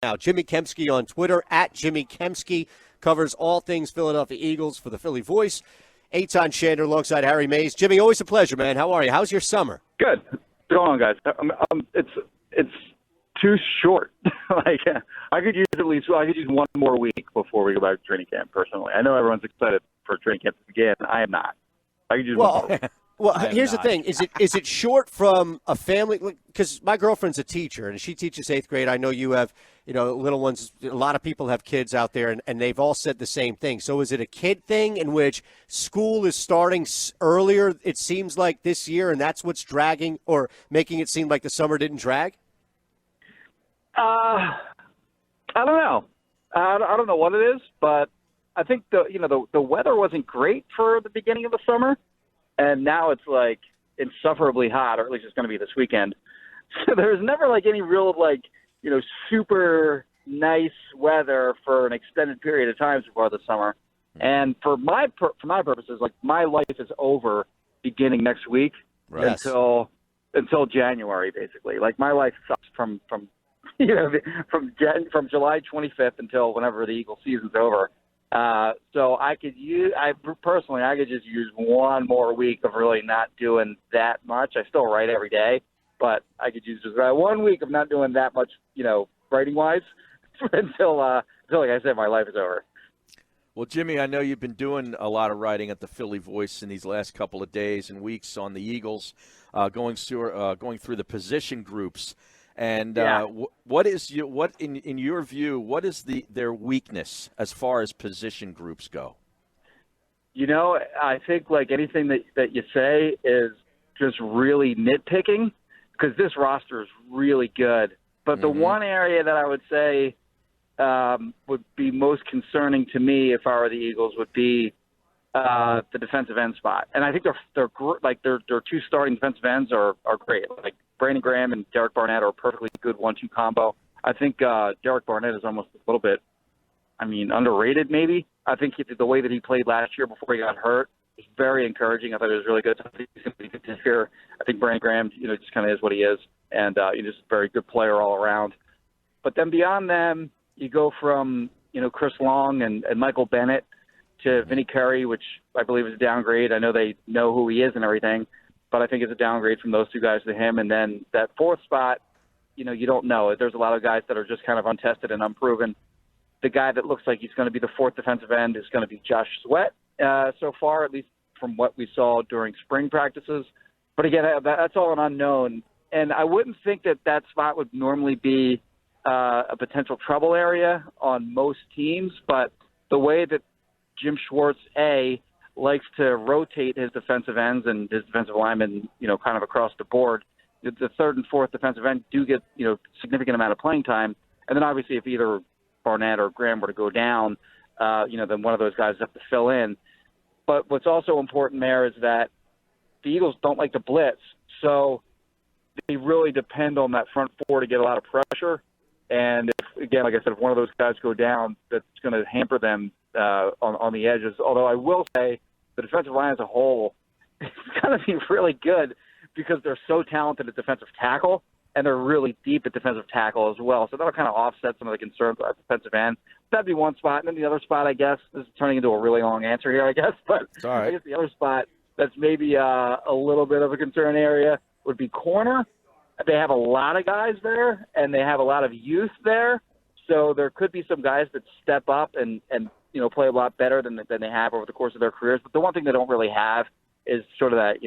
now. Jimmy Kempski on Twitter, at Jimmy Kempski, covers all things Philadelphia Eagles for the Philly Voice. Eytan Shander alongside Harry Mayes. Jimmy, always a pleasure, man. How are you? How's your summer? Good. What's going on, guys? It's too short. I could use one more week before we go back to training camp. Personally, I know everyone's excited for training camp to begin. I am not. I could use one more week. Well, here's the thing. Is it short from a family? Because my girlfriend's a teacher, and she teaches 8th grade. I know you have, little ones. A lot of people have kids out there, and they've all said the same thing. So is it a kid thing in which school is starting earlier, it seems like, this year, and that's what's dragging or making it seem like the summer didn't drag? I don't know. I don't know what it is, but I think the weather wasn't great for the beginning of the summer. And now it's like insufferably hot, or at least it's going to be this weekend. So there's never any real super nice weather for an extended period of time so far this summer. And for my purposes, my life is over beginning next week until January, basically. My life sucks from July 25th until whenever the Eagle season's over. So I could just use one more week of really not doing that much. I still write every day, but I could use just 1 week of not doing that much, writing wise until, like I said, my life is over. Well, Jimmy, I know you've been doing a lot of writing at the Philly Voice in these last couple of days and weeks on the Eagles, going through the position groups. And what in your view, what is their weakness as far as position groups go? I think anything that you say is just really nitpicking, because this roster is really good. But the one area that I would say would be most concerning to me if I were the Eagles would be the defensive end spot. And I think their two starting defensive ends are great. Brandon Graham and Derek Barnett are a perfectly good 1-2 combo. I think Derek Barnett is almost a little bit, underrated maybe. I think the way that he played last year before he got hurt was very encouraging. I thought it was really good. I think Brandon Graham, just kind of is what he is, and he's just a very good player all around. But then beyond them, you go from, Chris Long and Michael Bennett to Vinny Curry, which I believe is a downgrade. I know they know who he is and everything, but I think it's a downgrade from those two guys to him. And then that fourth spot, you don't know. There's a lot of guys that are just kind of untested and unproven. The guy that looks like he's going to be the fourth defensive end is going to be Josh Sweat so far, at least from what we saw during spring practices. But again, that's all an unknown. And I wouldn't think that spot would normally be a potential trouble area on most teams. But the way that Jim Schwartz, likes to rotate his defensive ends and his defensive linemen, kind of across the board, the third and fourth defensive end do get, significant amount of playing time. And then obviously if either Barnett or Graham were to go down, then one of those guys have to fill in. But what's also important there is that the Eagles don't like to blitz. So they really depend on that front four to get a lot of pressure. And again, like I said, if one of those guys go down, that's going to hamper them on the edges. Although I will say the defensive line as a whole is going to be really good because they're so talented at defensive tackle, and they're really deep at defensive tackle as well. So that'll kind of offset some of the concerns about defensive end. That'd be one spot. And then the other spot, I guess, this is turning into a really long answer here, I guess. But I guess the other spot that's maybe a little bit of a concern area would be corner. They have a lot of guys there, and they have a lot of youth there. So there could be some guys that step up and play a lot better than they have over the course of their careers. But the one thing they don't really have is sort of that,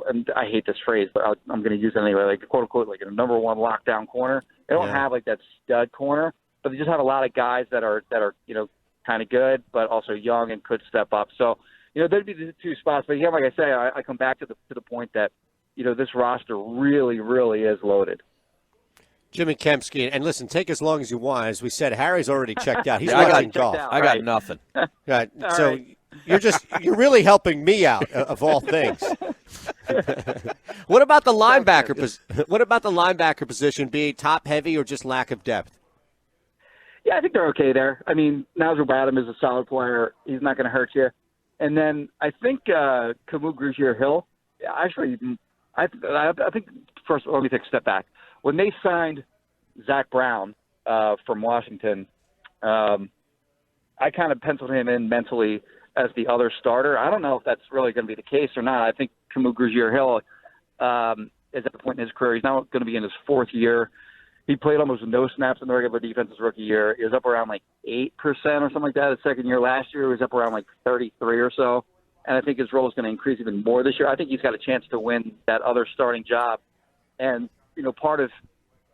and I hate this phrase, but I'm going to use it anyway, quote unquote, a number one lockdown corner. They don't have that stud corner, but they just have a lot of guys that are kind of good, but also young and could step up. So, there'd be the two spots. But again, like I say, I come back to the point that, this roster really, really is loaded. Jimmy Kempski, and listen, take as long as you want. As we said, Harry's already checked out. He's watching golf. I got nothing. Right. So right. You're really helping me out of all things. What about the linebacker? What about the linebacker position? Being top heavy or just lack of depth? Yeah, I think they're okay there. I mean, Nazir Badham is a solid player. He's not going to hurt you. And then I think Camus Grugier-Hill. Actually, I think first. Let me take a step back. When they signed Zach Brown, from Washington. I kind of penciled him in mentally as the other starter. I don't know if that's really going to be the case or not. I think Camus Grugier-Hill is at the point in his career. He's now going to be in his fourth year. He played almost no snaps in the regular defense his rookie year. He was up around like 8% or something like that his second year. Last year, he was up around like 33 or so. And I think his role is going to increase even more this year. I think he's got a chance to win that other starting job. And, part of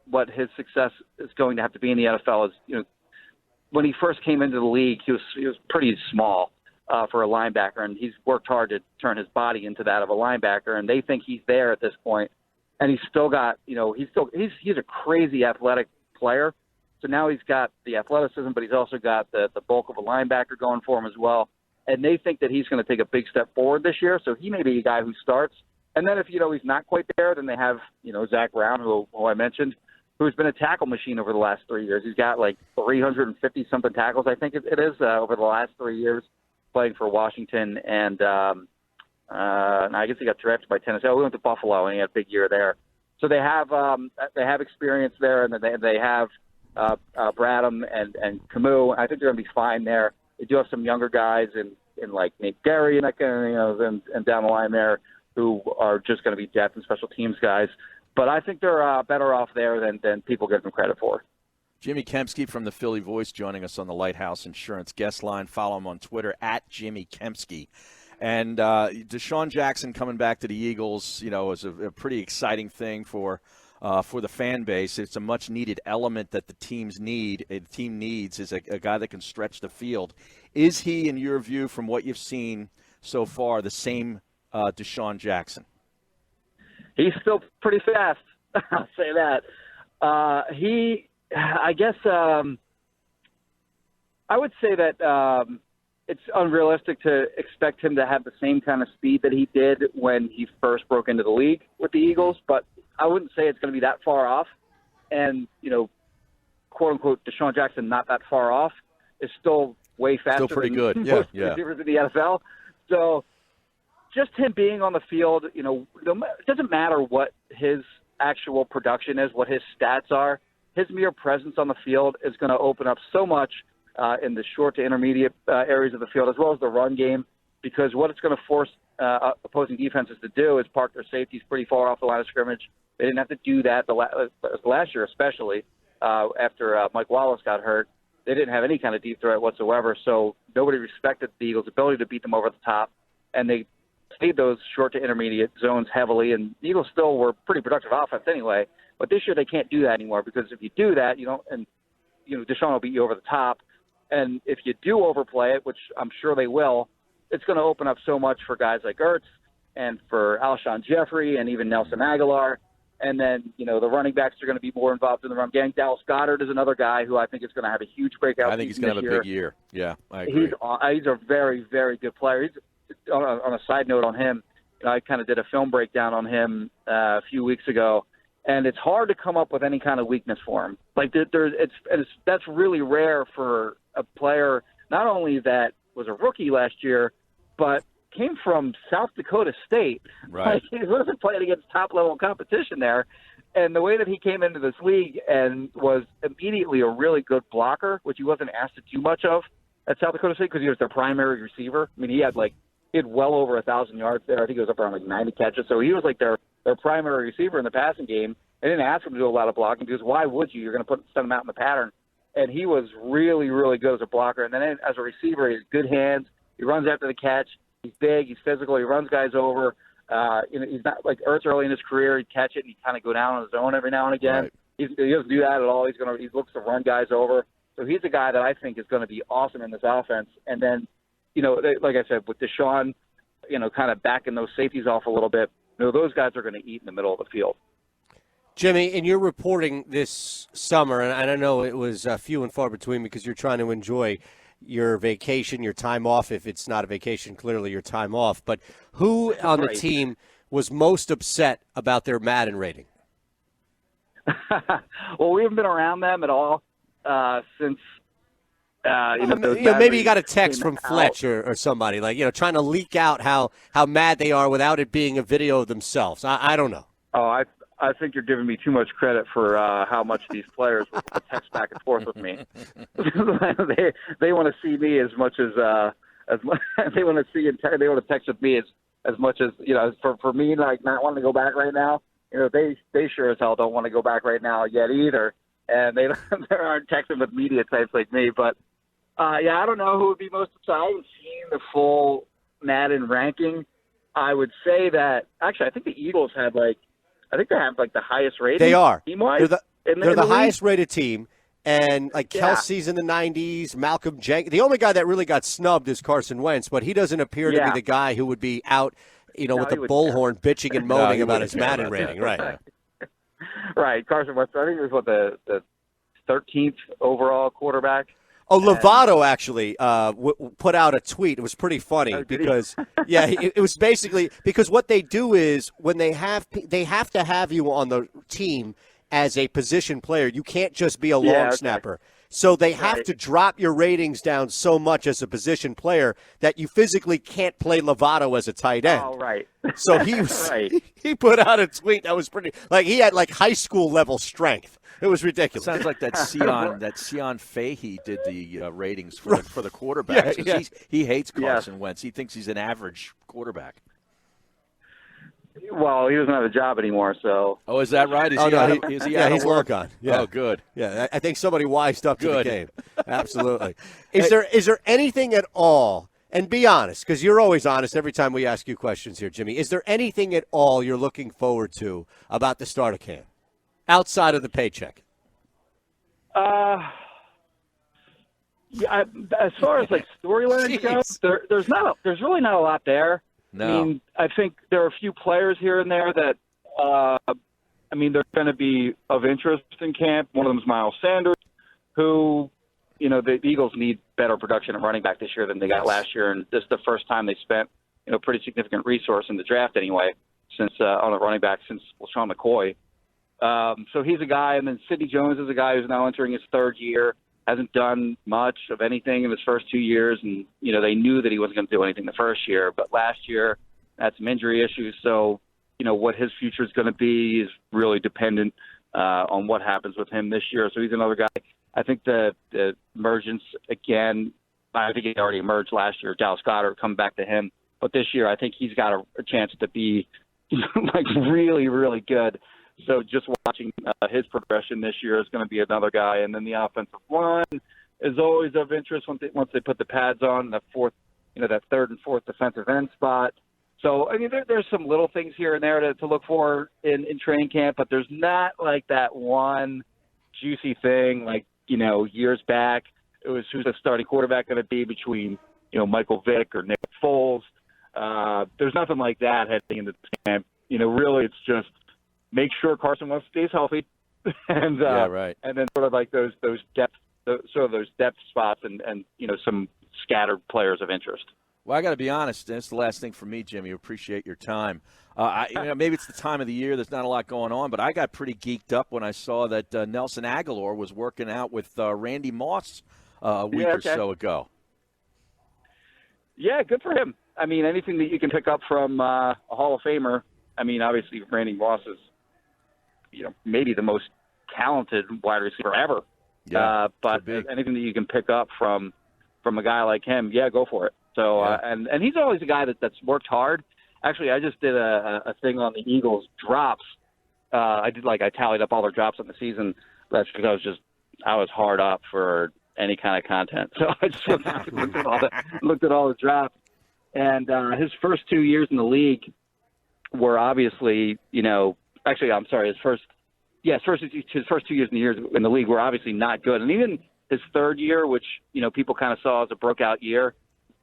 what his success is going to have to be in the NFL is, when he first came into the league, he was pretty small for a linebacker, and he's worked hard to turn his body into that of a linebacker, and they think he's there at this point. And he's still got, he's a crazy athletic player. So now he's got the athleticism, but he's also got the bulk of a linebacker going for him as well. And they think that he's going to take a big step forward this year. So he may be a guy who starts. And then if, he's not quite there, then they have, Zach Brown, who I mentioned, who's been a tackle machine over the last 3 years. He's got like 350-something tackles, I think it is, over the last 3 years playing for Washington. And I guess he got drafted by Tennessee. We went to Buffalo, and he had a big year there. So they have experience there, and they have Bradham and Camus. I think they're going to be fine there. They do have some younger guys in like Nate Gary and that kind of, and down the line there who are just going to be depth and special teams guys. But I think they're better off there than people give them credit for. Jimmy Kempski from the Philly Voice joining us on the Lighthouse Insurance guest line. Follow him on Twitter at Jimmy Kempski. And Deshaun Jackson coming back to the Eagles, is a pretty exciting thing for the fan base. It's a much-needed element that the team needs is a guy that can stretch the field. Is he, in your view, from what you've seen so far, the same Deshaun Jackson? He's still pretty fast. I'll say that. I guess I would say that it's unrealistic to expect him to have the same kind of speed that he did when he first broke into the league with the Eagles, but I wouldn't say it's going to be that far off. And, quote unquote, Deshaun Jackson not that far off is still way faster. Still pretty than good. most Yeah. receivers in the NFL. So just him being on the field, it doesn't matter what his actual production is, what his stats are. His mere presence on the field is going to open up so much in the short to intermediate areas of the field, as well as the run game, because what it's going to force opposing defenses to do is park their safeties pretty far off the line of scrimmage. They didn't have to do that last year, especially after Mike Wallace got hurt. They didn't have any kind of deep threat whatsoever, so nobody respected the Eagles' ability to beat them over the top, and they played those short to intermediate zones heavily, and the Eagles still were pretty productive offense anyway. But this year they can't do that anymore, because if you do that, Deshaun will beat you over the top. And if you do overplay it, which I'm sure they will, it's going to open up so much for guys like Ertz and for Alshon Jeffrey and even Nelson Aguilar. And then, the running backs are going to be more involved in the run game. Dallas Goedert is another guy who I think is going to have a huge breakout. I think he's going to have a big year. Yeah, I agree. He's a very, very good player. On a side note on him, I kind of did a film breakdown on him a few weeks ago, and it's hard to come up with any kind of weakness for him. Like that's really rare for a player, not only that was a rookie last year, but came from South Dakota State. Right. Like, he wasn't playing against top-level competition there. And the way that he came into this league and was immediately a really good blocker, which he wasn't asked to do much of at South Dakota State because he was their primary receiver. I mean, he had well over 1,000 yards there. I think he was up around 90 catches. So he was their primary receiver in the passing game. They didn't ask him to do a lot of blocking because why would you? You're going to send him out in the pattern. And he was really, really good as a blocker. And then as a receiver, he has good hands. He runs after the catch. He's big. He's physical. He runs guys over. He's not like Ertz early in his career. He'd catch it and he'd kind of go down on his own every now and again. Right. He doesn't do that at all. He looks to run guys over. So he's a guy that I think is going to be awesome in this offense. And then, like I said, with Deshaun, kind of backing those safeties off a little bit, those guys are going to eat in the middle of the field. Jimmy, in your reporting this summer, and I know it was few and far between because you're trying to enjoy your vacation, your time off. If it's not a vacation, clearly your time off. But who on the team was most upset about their Madden rating? Well, we haven't been around them at all since maybe you got a text from Fletch or somebody trying to leak out how mad they are without it being a video of themselves. I don't know. Oh, I think you're giving me too much credit for how much these players will text back and forth with me. they want to see me as much as they want to see and they want to text with me as much as for me, like, not wanting to go back right now. They sure as hell don't want to go back right now yet either, and they aren't texting with media types like me. But I don't know who would be most excited. I haven't seen the full Madden ranking. I would say that actually I think the Eagles have they have the highest rating. They are. Team-wise. They're the highest rated team. And Kelsey's in the 90s, Malcolm Jenkins. The only guy that really got snubbed is Carson Wentz, but he doesn't appear to be the guy who would be out, with the bullhorn bitching and moaning about his Madden rating. Right. Right. Carson Wentz, I think he was the 13th overall quarterback. Oh, Lovato actually put out a tweet. It was pretty funny because, it was basically because what they do is when they have to have you on the team as a position player. You can't just be a long snapper. So they have to drop your ratings down so much as a position player that you physically can't play Lovato as a tight end. Oh, right. So he put out a tweet that was pretty he had high school level strength. It was ridiculous. Sounds like that Sion Fahey did the ratings for the quarterbacks. Yeah. He hates Carson Wentz. He thinks he's an average quarterback. Well, he doesn't have a job anymore, so. Oh, is that right? He's long gone. Yeah. Oh, good. Yeah, I think somebody wised up to the game. Absolutely. Is there anything at all, and be honest, because you're always honest every time we ask you questions here, Jimmy, is there anything at all you're looking forward to about the start of camp, outside of the paycheck? As far as storylines go, there's really not a lot there. No. I mean, I think there are a few players here and there that, they're going to be of interest in camp. One of them is Miles Sanders, who, the Eagles need better production at running back this year than they got last year, and this is the first time they spent, pretty significant resource in the draft anyway, since on a running back since LaShawn McCoy. So he's a guy, and then Sidney Jones is a guy who's now entering his third year. Hasn't done much of anything in his first 2 years, and they knew that he wasn't going to do anything the first year. But last year, had some injury issues, so what his future is going to be is really dependent on what happens with him this year. So he's another guy. I think the emergence again. I think he already emerged last year. Dallas Goedert coming back to him, but this year I think he's got a chance to be really, really good. So just watching his progression this year is going to be another guy. And then the offensive line is always of interest once they put the pads on, that third and fourth defensive end spot. So, there's some little things here and there to look for in training camp, but there's not that one juicy thing years back. It was who's the starting quarterback going to be between, Michael Vick or Nick Foles. There's nothing like that heading into camp. Really it's just make sure Carson Wentz stays healthy, and and then sort of those depth spots and some scattered players of interest. Well, I got to be honest, and it's the last thing for me, Jimmy. Appreciate your time. Maybe it's the time of the year. There's not a lot going on, but I got pretty geeked up when I saw that Nelson Aguilar was working out with Randy Moss a week or so ago. Yeah, good for him. Anything that you can pick up from a Hall of Famer. Obviously, Randy Moss is maybe the most talented wide receiver ever. Yeah, but anything that you can pick up from a guy like him, go for it. So and he's always a guy that's worked hard. Actually, I just did a thing on the Eagles drops. I tallied up all their drops in the season. That's because I was hard up for any kind of content. So I just looked at all the drops. And his first 2 years in the league were obviously, I'm sorry, his first 2 years in the league were obviously not good. And even his third year, which, people kind of saw as a breakout year,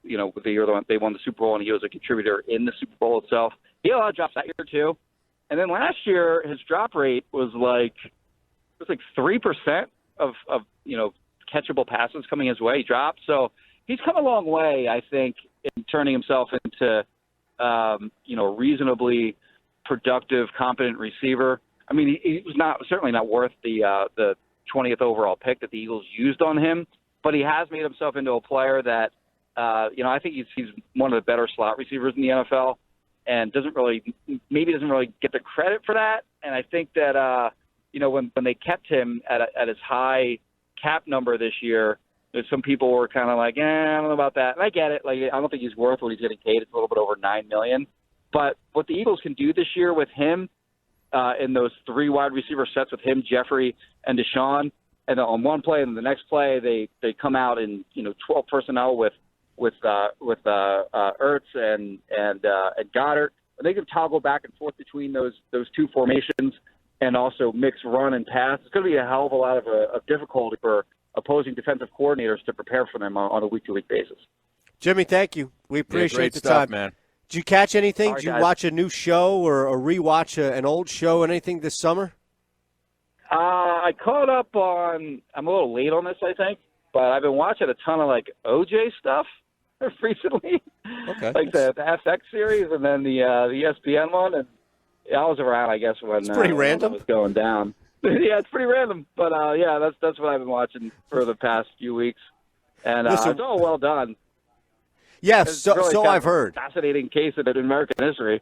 the year they won the Super Bowl and he was a contributor in the Super Bowl itself. He had a lot of drops that year too. And then last year, his drop rate was 3% of catchable passes coming his way dropped. So he's come a long way, I think, in turning himself into, reasonably productive, competent receiver. He was certainly not worth the 20th overall pick that the Eagles used on him, but he has made himself into a player that, I think he's one of the better slot receivers in the NFL, and doesn't really get the credit for that. and I think that when they kept him at his high cap number this year, some people were kind of like, I don't know about that. And I get it. Like, I don't think he's worth what he's getting paid. It's a little bit over $9 million. But what the Eagles can do this year with him in those 3 wide receiver sets with him, Jeffrey, and Deshaun, and on one play and the next play they come out in 12 personnel with Ertz and Goddard. And they can toggle back and forth between those 2 formations and also mix run and pass. It's going to be a hell of a lot of difficulty for opposing defensive coordinators to prepare for them on a week-to-week basis. Jimmy, thank you. We appreciate great the stuff, time, man. Did you catch anything? Right, Did you guys. watch a new show or rewatch an old show? Anything this summer? I caught up on. I'm a little late on this, I think, but I've been watching a ton of like OJ stuff recently, Okay. like the FX series and then the ESPN one. And I was around, I guess, when It's pretty when random. it was going down. Yeah, it's pretty random, but that's what I've been watching for the past few weeks, and Listen- it's all well done. Yes, It's so really kind I've of a heard. fascinating case in American history.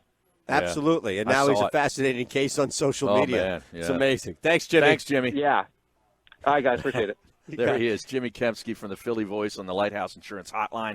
Absolutely. And I now he's saw a it. fascinating case on social Oh, media. man. It's Yeah. amazing. Thanks, Jimmy. Thanks, Jimmy. Yeah. All right, guys, appreciate it. There he is, Jimmy Kempski from the Philly Voice on the Lighthouse Insurance Hotline.